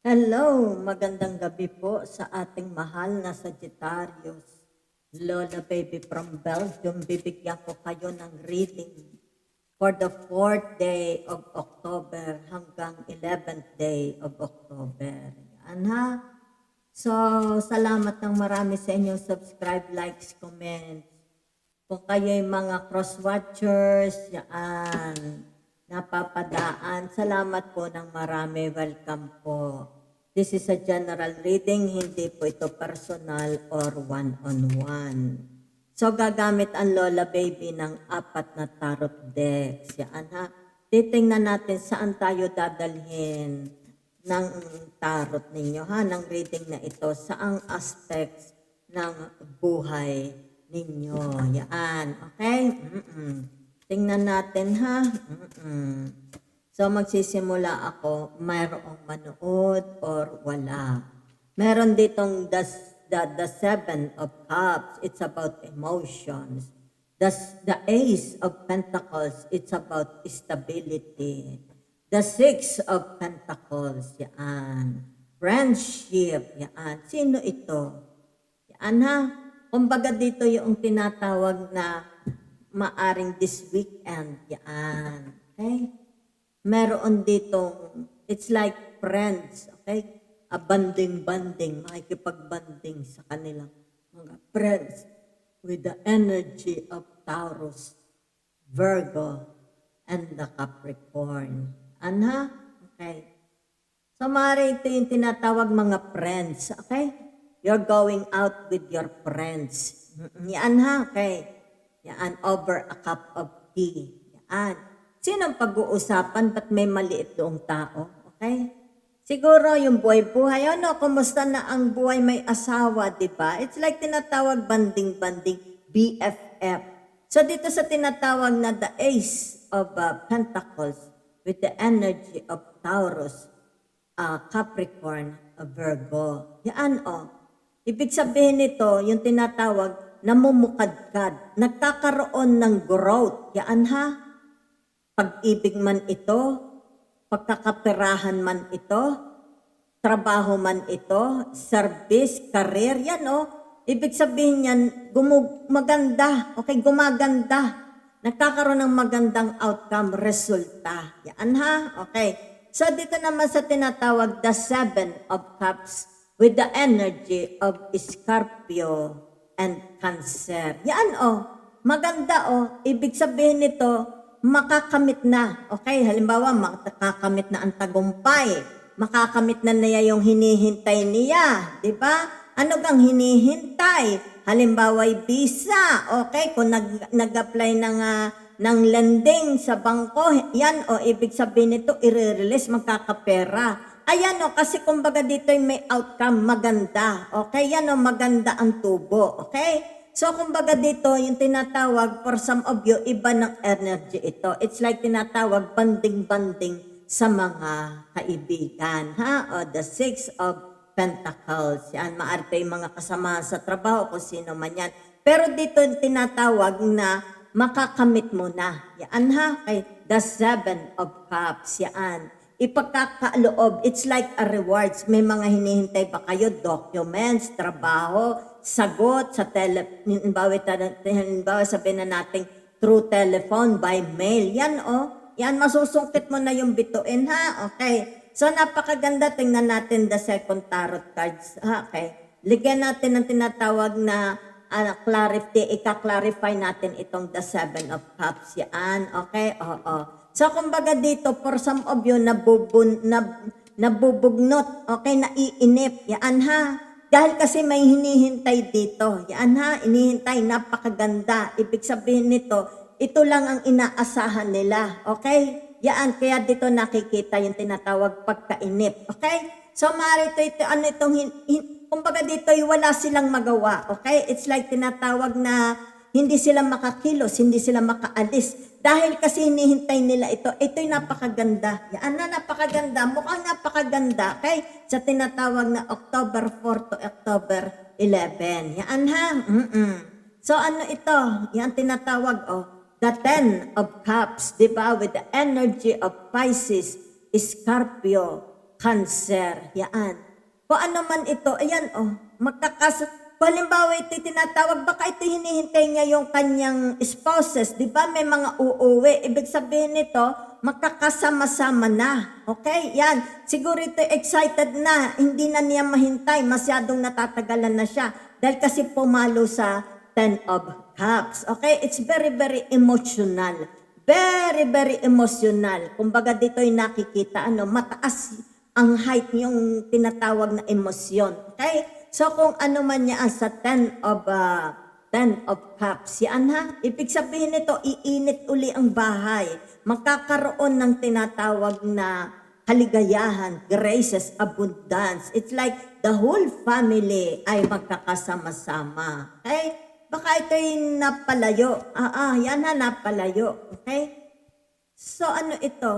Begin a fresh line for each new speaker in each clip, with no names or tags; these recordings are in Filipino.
Hello, magandang gabi po sa ating mahal na Sagittarius. Lola Baby from Belgium, bibigyan ko kayo ng reading for the 4th day of October hanggang 11th day of October. Yan ha. So, salamat ng marami sa inyong subscribe, likes, comments. Kung kayo'y mga cross-watchers, yan, napapadaan, salamat po ng marami, welcome po. This is a general reading, hindi po ito personal or one-on-one. So, gagamit ang Lola Baby ng 4 na tarot decks. Yan ha. Titingnan natin saan tayo dadalhin ng tarot ninyo ha, ng reading na ito, saang aspects ng buhay ninyo. Yan. Okay? Tingnan natin ha. So magsisimula ako, mayroong manood or wala. Meron ditong the Seven of Cups, it's about emotions. The Ace of Pentacles, it's about stability. The Six of Pentacles, yan. Friendship, yan. Sino ito? Yan ha. Kumbaga dito yung tinatawag na maaring this weekend, yan. Okay? Meron ditong, it's like friends, okay? A banding-banding, makikipag-banding sa kanilang mga friends with the energy of Taurus, Virgo, and the Capricorn. Ana? Okay. So, maaari ito yung tinatawag mga friends, okay? You're going out with your friends. Yan ha, okay? Yan, over a cup of tea. Yan. Sinong pag-uusapan? Ba't may maliit doong tao? Okay? Siguro yung buhay-buhay. Ano, kumusta na ang buhay may asawa, di ba? It's like tinatawag banding-banding, BFF. So dito sa tinatawag na the Ace of Pentacles with the energy of Taurus, Capricorn, Virgo. Yan o. Ibig sabihin nito, yung tinatawag, namumukadkad, nagkakaroon ng growth. Yan ha. Pag-ibig man ito, pagkakaperahan man ito, trabaho man ito, service, career, yan o. Ibig sabihin yan, maganda, okay, gumaganda. Nagkakaroon ng magandang outcome, resulta. Yan ha, okay. So dito naman sa tinatawag, the Seven of Cups with the energy of Scorpio and Cancer. Yan o, maganda o. Ibig sabihin nito, makakamit na. Okay, halimbawa, makakamit na ang tagumpay. Makakamit na niya yung hinihintay niya. Di ba? Ano kang hinihintay? Halimbawa, visa. Okay, kung nag-apply ng lending sa bangko, yan o, ibig sabihin nito, i-release, magkakapera. Ayan o, kasi kumbaga dito may outcome, maganda. Okay, yan o, maganda ang tubo. Okay? So, kumbaga dito, yung tinatawag, for some of you, iba ng energy ito. It's like tinatawag, banding-banding sa mga kaibigan. Ha? O, the Six of Pentacles. Yan, maarte yung mga kasama sa trabaho, kung sino man yan. Pero dito, yung tinatawag na makakamit mo na. Yan ha? Okay. The Seven of Cups. Yan. Ipagkakaloob, it's like a rewards. May mga hinihintay ba kayo? Documents, trabaho, sagot sa halimbawa sabihin na natin through telephone, by mail. Yan yan masusungkit mo na yung bituin ha. Okay. So napakaganda, tingnan natin the second tarot cards. Ha? Okay. Ligyan natin ng tinatawag na clarity, ika-clarify natin itong the Seven of Cups. Yan. Okay. Oo. So kumbaga dito, for some of you, nabubugnot, okay, naiinip. Yan ha. Dahil kasi may hinihintay dito. Yan ha, hinihintay, napakaganda. Ibig sabihin nito, ito lang ang inaasahan nila. Okay? Yan, kaya dito nakikita yung tinatawag pagkainip. Okay? So, maaari ito, kumbaga dito, wala silang magawa. Okay? It's like tinatawag na hindi sila makakilos, hindi sila makaalis. Dahil kasi hinihintay nila ito, ito'y napakaganda. Yan na, napakaganda. Mukhang napakaganda. Okay? Sa tinatawag na October 4 to October 11. Yan ha? So ano ito? Yan tinatawag, the Ten of Cups. Diba? With the energy of Pisces, Scorpio, cancer. Yan. Kung ano man ito, ayan kung halimbawa ito tinatawag, baka ito hinihintay niya yung kanyang spouses. Di ba may mga uuwi? Ibig sabihin nito, magkakasama-sama na. Okay? Yan. Siguro ito excited na. Hindi na niya mahintay. Masyadong natatagalan na siya. Dahil kasi pumalo sa 10 of Cups. Okay? It's very, very emotional. Very, very emotional. Kumbaga dito yung nakikita, mataas ang height yung tinatawag na emosyon. Okay? So kung ano man niya sa 10 of Cups, yan ha, ibig sabihin nito, iinit uli ang bahay. Magkakaroon ng tinatawag na kaligayahan, graces, abundance. It's like the whole family ay magkakasama-sama. Okay? Baka ito'y napalayo. Yan ha, napalayo. Okay? So ano ito?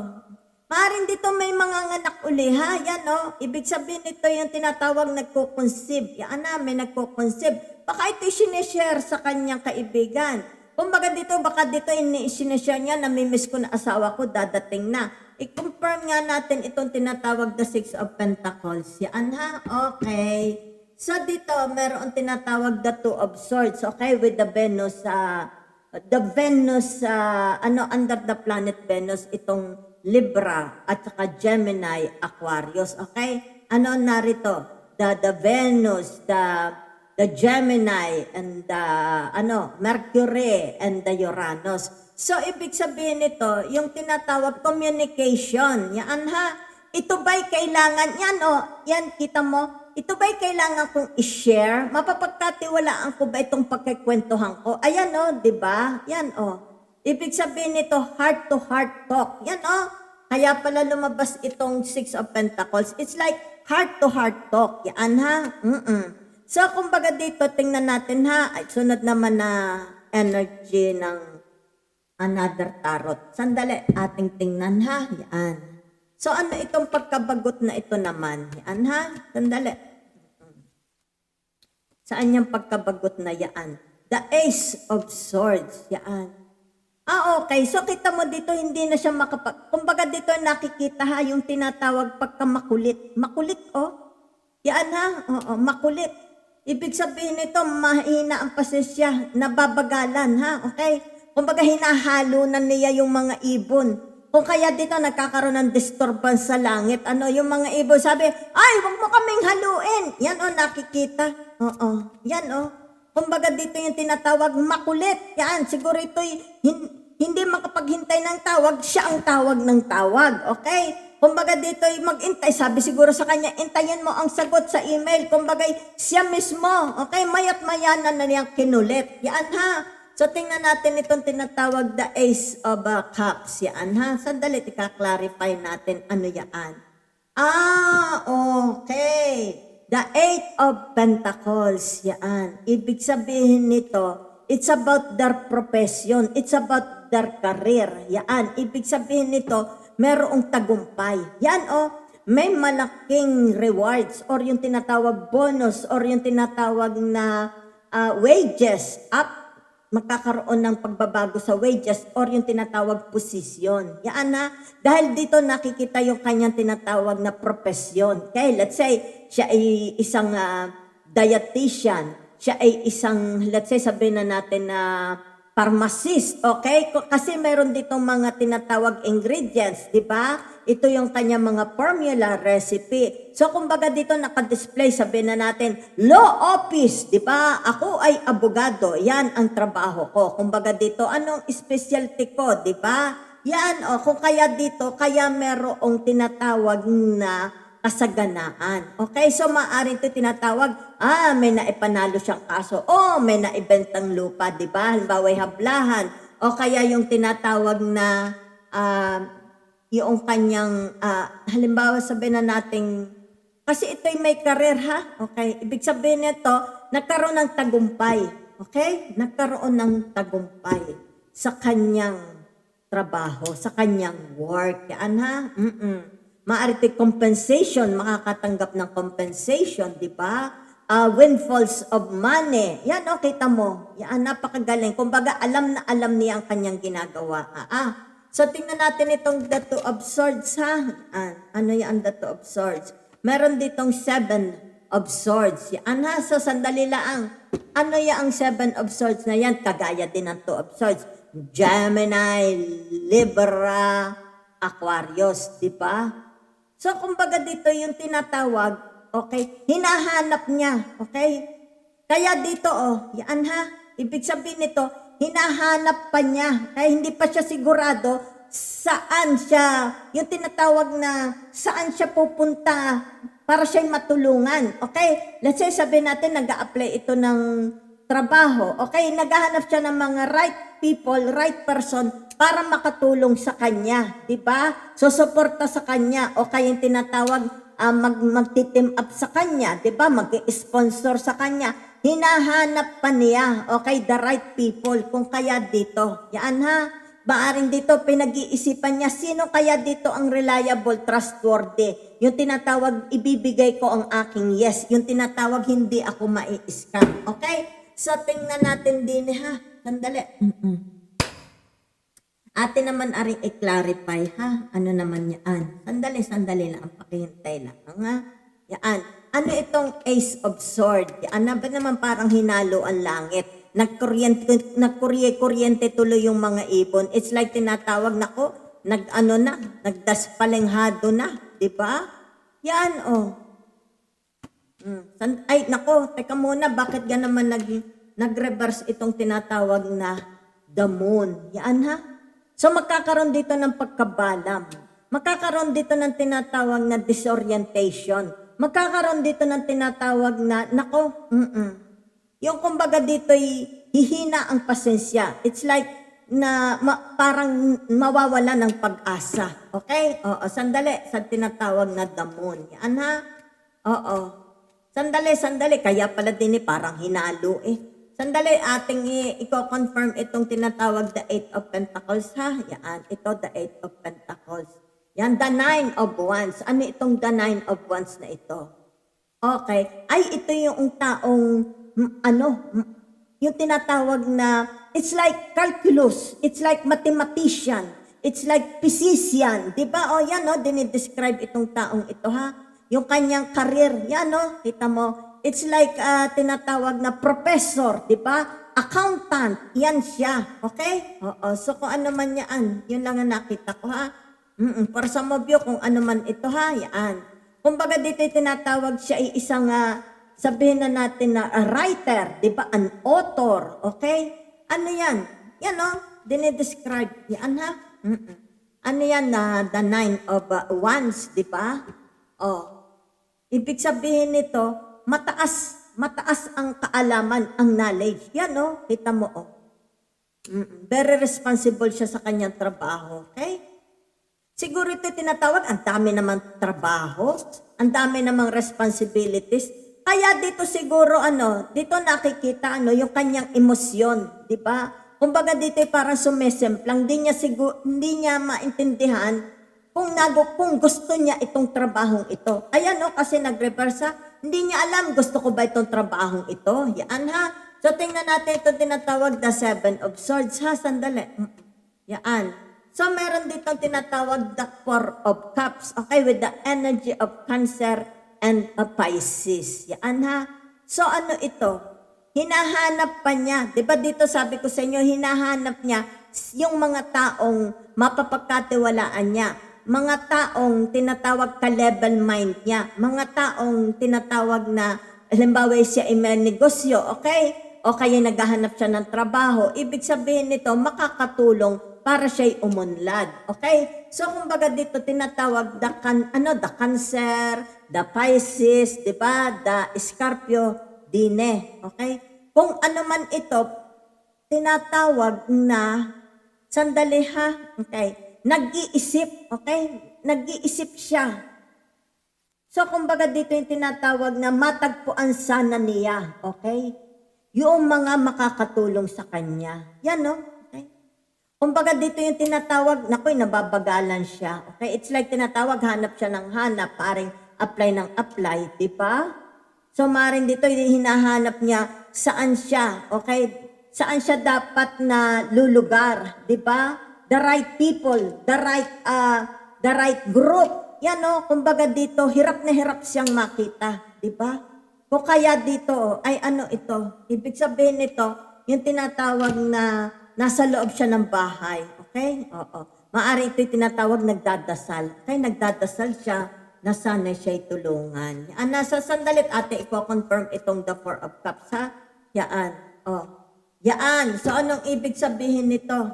Maaaring dito may mga anak uli ha. Yan ibig sabihin nito yung tinatawag nagko-conceive. Yan na, may nagko-conceive. Baka ito'y sinishare sa kanyang kaibigan. Kumbaga dito, baka dito sinishare niya, namimiss ko na asawa ko, dadating na. I-confirm nga natin itong tinatawag na 6 of Pentacles. Yan ha, okay. So dito, meron tinatawag na 2 of Swords, okay, with the Venus, under the planet Venus, itong Libra at saka Gemini, Aquarius, okay? Narito? The Venus, the Gemini, and the Mercury, and the Uranus. So, ibig sabihin nito, yung tinatawag communication, yan ha, ito ba'y kailangan, yan, kita mo, ito ba'y kailangan kong i-share? Mapapagkatiwalaan ko ba itong pagkikwentuhan ko? Ayan di ba? Yan ibig sabihin nito, heart-to-heart talk. Yan kaya pala lumabas itong 6 of Pentacles. It's like heart-to-heart talk. Yan ha? So, kumbaga dito, tingnan natin ha. Ay, sunod naman na energy ng another tarot. Sandali, ating tingnan ha. Yan. So, ano itong pagkabagot na ito naman? Yan ha? Sandali. Saan yung pagkabagot na yan? The Ace of Swords. Yan. Okay. So, kita mo dito, hindi na siya kumbaga dito nakikita ha, yung tinatawag pagkamakulit. Makulit, Yan ha? Makulit. Ibig sabihin nito, mahina ang pasensya, nababagalan ha? Okay? Kumbaga hinahalo na niya yung mga ibon. Kung kaya dito nagkakaroon ng disturbance sa langit, yung mga ibon sabi, ay, wag mo kaming haluin. Yan nakikita. Yan Kumbaga dito yung tinatawag makulit. Yan, siguro ito'y hindi makapaghintay ng tawag, siya ang tawag ng tawag. Okay? Kumbaga dito'y mag-intay. Sabi siguro sa kanya, intayin mo ang sagot sa email. Kumbaga siya mismo. Okay? Mayat maya na niyang kinulit. Yan ha. So tingnan natin itong tinatawag the Ace of Cups. Yan ha. Sandali, ika-clarify natin ano yan. Okay. The 8 of Pentacles, yan. Ibig sabihin nito, it's about their profession. It's about their career. Yan. Ibig sabihin nito, merong tagumpay. Yan may malaking rewards or yung tinatawag bonus or yung tinatawag na wages up. Magkakaroon ng pagbabago sa wages or yung tinatawag posisyon. Yan na. Dahil dito nakikita yung kanyang tinatawag na profesyon. Okay, let's say, siya ay isang dietitian. Siya ay isang, let's say, sabihin na natin na pharmacist. Okay? Kasi meron ditong mga tinatawag ingredients, di ba? Ito yung kanyang mga formula, recipe. So, kumbaga dito nakadisplay, sabihin na natin, law office, di ba? Ako ay abogado. Yan ang trabaho ko. Kumbaga dito, anong specialty ko, di ba? Yan, kung kaya dito, kaya merong tinatawag na kasaganaan. Okay? So, maaaring ito tinatawag, may naipanalo siyang kaso. May naibentang lupa, di ba? Halimbawa, hablahan. O kaya yung tinatawag na yung kanyang, halimbawa sabihin na natin, kasi ito'y may karir ha, okay? Ibig sabihin nito, nagkaroon ng tagumpay, okay? Nagkaroon ng tagumpay sa kanyang trabaho, sa kanyang work. Yan ha? Maaari ito'y compensation, makakatanggap ng compensation, di ba? Windfalls of money. Yan kita mo. Yan, napakagaling. Kumbaga, alam na alam niya ang kanyang ginagawa. So, tingnan natin itong the two of swords, ha? Ano yan, the two of swords? Meron ditong seven of swords. Yan, ha? So, sandali lang. Ano yan ang seven of swords na yan? Kagaya din ng two of swords. Gemini, Libra, Aquarius, di ba? So, kumbaga dito yung tinatawag, okay, hinahanap niya, okay? Kaya dito, yan ha, ibig sabihin nito, hinahanap pa niya, kaya hindi pa siya sigurado saan siya, yung tinatawag na saan siya pupunta para siya matulungan, okay? Let's say, sabihin natin, nag-a-apply ito ng trabaho, okay? Naghahanap siya ng mga right people, right person, para makatulong sa kanya, di ba? So, suporta sa kanya, o kaya yung tinatawag, magtitim up sa kanya, di ba? Mag-sponsor sa kanya. Hinahanap pa niya, okay, the right people, kung kaya dito. Yan ha, maaring dito, pinag-iisipan niya, sino kaya dito ang reliable, trustworthy? Yung tinatawag, ibibigay ko ang aking yes. Yung tinatawag, hindi ako mai-scam, okay? So, tingnan natin din ha, sandali. Atin naman aring i-clarify ha. Ano naman yan? Sandali lang. Pakihintay lang. Nga? Yan. Ano itong Ace of Swords? Yan na ba naman parang hinalo ang langit? Nagkuryente tuloy yung mga ibon. It's like tinatawag na ko, nagdaspalenghado na. Di ba? Yan Ay, nako, teka muna, bakit ga naman nag-reverse itong tinatawag na the moon? Yan ha? So magkakaroon dito ng pagkabalam. Magkakaroon dito ng tinatawag na disorientation. Magkakaroon dito ng tinatawag na, yung kumbaga dito'y hihina ang pasensya. It's like na parang mawawala ng pag-asa. Okay? Oo, sandali. Sa tinatawag na the moon. Yan ha? Oo. Sandali. Kaya pala din parang hinalo Sandali, ating i-confirm itong tinatawag the Eight of Pentacles, ha? Yan, ito the Eight of Pentacles. Yan, the Nine of Wands. Ano itong the Nine of Wands na ito? Okay. Ay, ito yung taong, yung tinatawag na, it's like calculus. It's like mathematician. It's like physician. Diba? Yan, dinidescribe itong taong ito, ha? Yung kanyang career. Yan, kita mo. It's like tinatawag na professor, di ba? Accountant, yan siya. Okay? Oo. So kung ano man yan, yun lang ang nakita ko ha. For some of you, kung ano man ito ha, yan. Kumbaga dito tinatawag siya ay isang, sabihin na natin na writer, di ba? An author, okay? Ano yan? Yan dinidescribe. Yan ha? Ano yan na the Nine of Wands, di ba? Ibig sabihin nito, mataas ang kaalaman, ang knowledge. Yan, kita mo, Very responsible siya sa kanyang trabaho, okay? Siguro ito tinatawag, ang dami namang trabaho, ang dami namang responsibilities. Kaya dito siguro, dito nakikita, yung kanyang emosyon, di ba? Kumbaga dito parang sumesemplang, hindi niya maintindihan kung gusto niya itong trabahong ito. Ayan, kasi nag-reverse hindi niya alam, gusto ko ba itong trabahong ito? Yan ha. So, tingnan natin ito tinatawag the Seven of Swords ha. Sandali. Yan. So, meron dito tinatawag the Four of Cups. Okay, with the energy of Cancer and a Pisces. Yan ha. So, ano ito? Hinahanap pa niya. Diba dito sabi ko sa inyo, hinahanap niya yung mga taong mapapagkatiwalaan niya. Mga taong tinatawag ka-level mind niya. Mga taong tinatawag na, halimbawa siya ay may negosyo, okay? O kaya naghahanap siya ng trabaho. Ibig sabihin nito, makakatulong para siya'y umunlad. Okay? So, kumbaga dito, tinatawag the Cancer, the Pisces, di ba? The Scorpio, Dine. Okay? Kung ano man ito, tinatawag na, sandali ha, okay? Nag-iisip, okay? Nag-iisip siya. So, kumbaga dito yung tinatawag na matagpuan sana niya, okay? Yung mga makakatulong sa kanya. Yan, okay? Kumbaga dito yung tinatawag, nababagalan siya, okay? It's like tinatawag, hanap siya ng hanap, paring apply ng apply, di ba? So, maring dito, hinahanap niya saan siya, okay? Saan siya dapat na lulugar, di ba? the right people, the right group. Yan o, kumbaga dito, hirap na hirap siyang makita, di ba? O kaya dito, ay ano ito, ibig sabihin nito, yung tinatawag na nasa loob siya ng bahay, okay? Oo. Maaari ito'y tinatawag nagdadasal. Okay, nagdadasal siya na sana siya'y tulungan. Yan, nasa sandalit ate, i-confirm itong the Four of Cups, ha? Yaan, oh. Yaan, so anong ibig sabihin nito?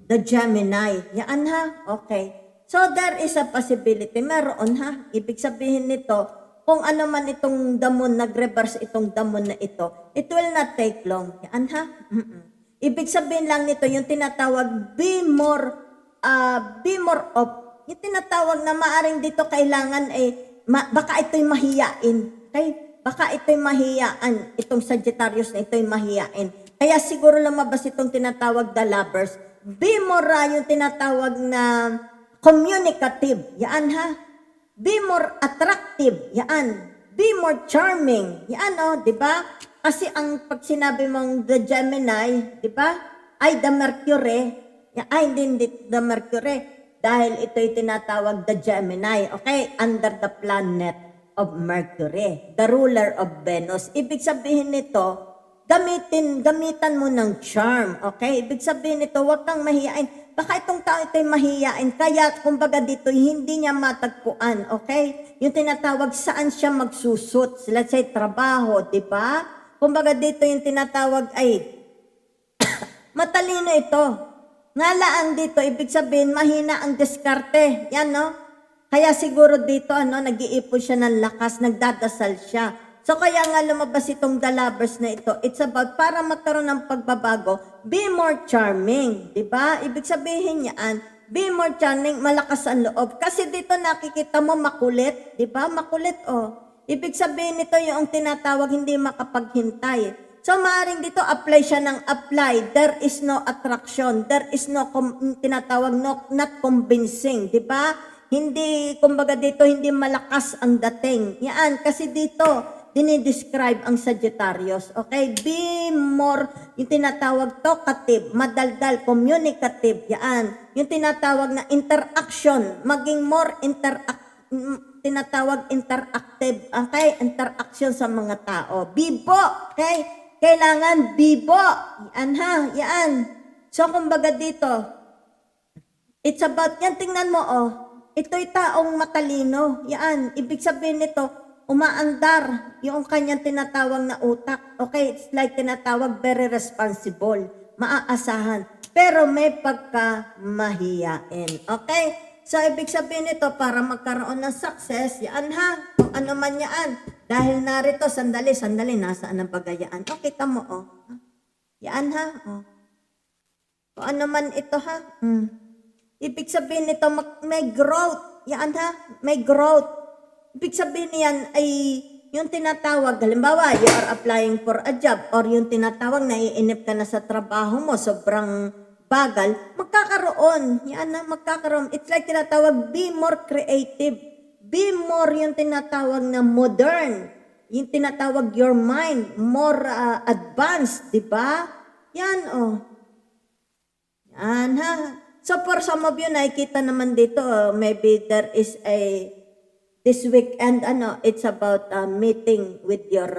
The Gemini. Yaan ha? Okay. So there is a possibility. Meron ha? Ibig sabihin nito, kung ano man itong damon, nag-reverse itong damon na ito, it will not take long. Yaan ha? Ibig sabihin lang nito, yung tinatawag, be more of. Yung tinatawag na maaring dito kailangan baka ito'y mahiyain. Okay? Baka ito'y mahiyaan. Itong Sagittarius na ito'y mahiyain. Kaya siguro lumabas itong tinatawag the lovers. Be more yung tinatawag na communicative. Yan ha. Be more attractive. Yan. Be more charming. Yan o, di ba? Kasi ang pag sinabi mong the Gemini, di ba? Ay the Mercury. Ay hindi the Mercury. Dahil ito'y tinatawag the Gemini. Okay? Under the planet of Mercury. The ruler of Venus. Ibig sabihin nito, gamitan mo ng charm, okay? Ibig sabihin nito, huwag kang mahiyain. Baka itong tao ito'y mahiyain, kaya kumbaga dito, hindi niya matagpuan, okay? Yung tinatawag, saan siya magsusut? Let's say, trabaho, di ba? Kumbaga dito, yung tinatawag ay, matalino ito. Ngalaan dito, ibig sabihin, mahina ang diskarte. Yan, no? Kaya siguro dito, nag-iipon siya ng lakas, nagdadasal siya. So kaya nga lumabas itong the lovers na ito, it's about para magkaroon ng pagbabago, be more charming, di ba? Ibig sabihin niyan, be more charming, malakas ang loob. Kasi dito nakikita mo makulit, di ba? Makulit, oh. Ibig sabihin nito yung tinatawag hindi makapaghintay. So maaaring dito apply siya ng apply, there is no attraction, there is no tinatawag not convincing, di ba? Hindi, kumbaga dito, hindi malakas ang dating. Yan, kasi dito, dinidescribe ang Sagittarius. Okay? Be more, yung tinatawag talkative, madaldal, communicative. Yan. Yung tinatawag na interaction, maging more tinatawag interactive. Okay? Interaction sa mga tao. Bibo. Okay? Kailangan bibo. Yan ha. Yan. So, kumbaga dito, it's about, yan, tingnan mo, oh. Ito'y taong matalino. Yan. Ibig sabihin nito, umaandar yung kanyang tinatawag na utak. Okay, it's like tinatawag very responsible, maaasahan, pero may pagka-mahiyain. Okay? So, ibig sabihin nito, para magkaroon ng success, yan ha, kung ano man yan. Dahil narito, sandali, nasaan ang pagayaan? O, kita mo, oh. Yan ha, oh. Kung ano man ito ha, ibig sabihin nito, may growth. Yan ha, may growth. Ibig sabihin niyan ay yung tinatawag, halimbawa, you are applying for a job or yung tinatawag, naiinip ka na sa trabaho mo, sobrang bagal, magkakaroon. Yan na, magkakaroon. It's like tinatawag, be more creative. Be more yung tinatawag na modern. Yung tinatawag your mind, more advanced, di ba? Yan, oh. Yan, ha. So, for some of you, nakikita naman dito, maybe there is this weekend, it's about meeting with your,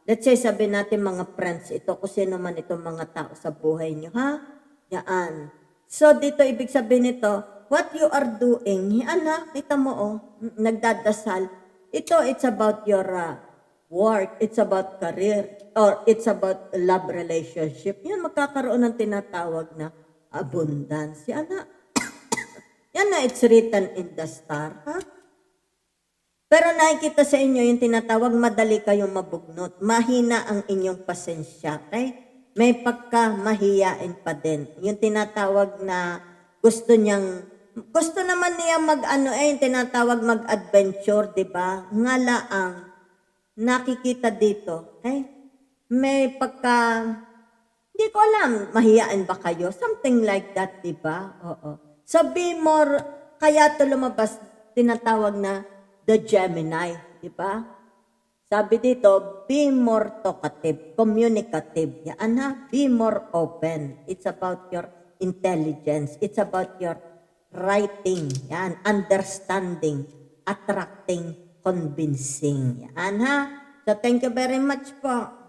let's say, sabi natin mga friends, ito, kung sino man itong mga tao sa buhay nyo, ha? Yan. So, dito, ibig sabihin nito, what you are doing, yan ha, kita mo, oh, nagdadasal. Ito, it's about your work, it's about career, or it's about love relationship. Yan, magkakaroon ng tinatawag na abundance. Yan na. Yan na, it's written in the star, ha? Pero nakikita sa inyo yung tinatawag, madali kayong mabugnot. Mahina ang inyong pasensya, okay? May pagka-mahiyain pa din. Yung tinatawag na gusto naman niya yung tinatawag mag-adventure, di ba? Ngala ang nakikita dito, okay? May hindi ko alam, mahiyain ba kayo? Something like that, di ba? Oo. So be more, kaya ito lumabas, tinatawag na the Gemini, di ba? Sabi dito, be more talkative, communicative. Yan ha, be more open. It's about your intelligence. It's about your writing, yan, understanding, attracting, convincing. Yan ha. So thank you very much po.